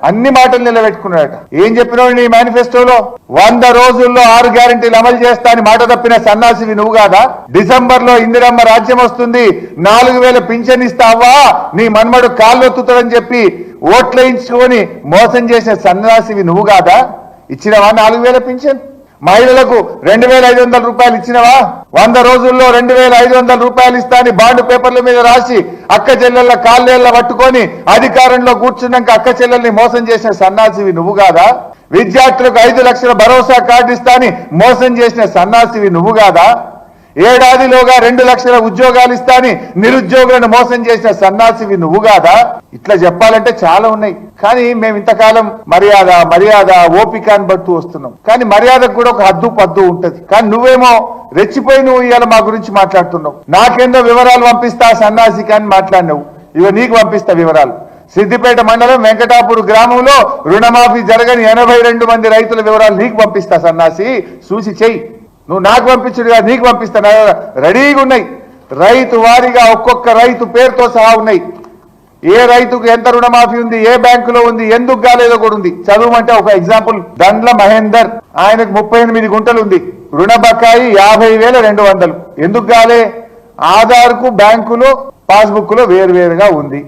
అన్ని మాటలు నిలబెట్టుకున్నాడట. ఏం చెప్పినావు నీ మేనిఫెస్టోలో? 100 రోజుల్లో 6 గ్యారెంటీలు అమలు చేస్తా అని మాట తప్పిన సన్నాసివి నువ్వు కాదా? డిసెంబర్ లో ఇందిరమ్మ రాజ్యం వస్తుంది, 4000 పింఛన్ ఇస్తావా, నీ మన్మడు కాళ్ళొత్తుతాడని చెప్పి ఓట్లేయించుకొని మోసం చేసిన సన్నాసివి నువ్వు కాదా? ఇచ్చినవా 4000 పింఛన్? మహిళలకు 2500 రూపాయలు ఇచ్చినవా? 100 రోజుల్లో 2500 రూపాయలు ఇస్తా అని బాండ్ పేపర్ల మీద రాసి అక్క చెల్లెళ్ళ కాళ్ళేళ్ల పట్టుకొని అధికారంలో కూర్చున్నాక అక్క చెల్లెల్ని మోసం చేసిన సన్నాసివి నువ్వు కాదా? విద్యార్థులకు 5 లక్షల భరోసా కార్డు ఇస్తా అని మోసం చేసిన సన్నాసివి నువ్వు కాదా? ఏడాదిలోగా 2 లక్షల ఉద్యోగాలు ఇస్తా అని నిరుద్యోగులను మోసం చేసిన సన్నాసివి నువ్వు కాదా? ఇట్లా చెప్పాలంటే చాలా ఉన్నాయి. కానీ మేము ఇంతకాలం మర్యాద ఓపికని బట్టు వస్తున్నాం. కానీ మర్యాదకు కూడా ఒక హద్దు పద్దు ఉంటది. కానీ నువ్వేమో రెచ్చిపోయి నువ్వు ఇవాళ మా గురించి మాట్లాడుతున్నావు. నాకేందో వివరాలు పంపిస్తా సన్నాసి కానీ మాట్లాడినావు. ఇవ నీకు పంపిస్తా వివరాలు. సిద్దిపేట మండలం వెంకటాపూర్ గ్రామంలో రుణమాఫీ జరగని 82 మంది రైతుల వివరాలు నీకు పంపిస్తా సన్నాసి, చూసి చెయ్యి. నువ్వు నాకు పంపించుడుగా నీకు పంపిస్తాను, రెడీగా ఉన్నాయి. రైతు వారీగా ఒక్కొక్క రైతు పేరుతో సహా ఉన్నాయి. ఏ రైతుకు ఎంత రుణమాఫీ ఉంది, ఏ బ్యాంకులో ఉంది, ఎందుకు కాలేదో కూడా ఉంది. చదువుమంటే ఒక ఎగ్జాంపుల్, దండ్ల మహేందర్, ఆయనకు 38 గుంటలు ఉంది, రుణ బకాయి 50,200. ఎందుకు కాలే? ఆధార్ కు బ్యాంకులో పాస్బుక్ లో వేరువేరుగా ఉంది.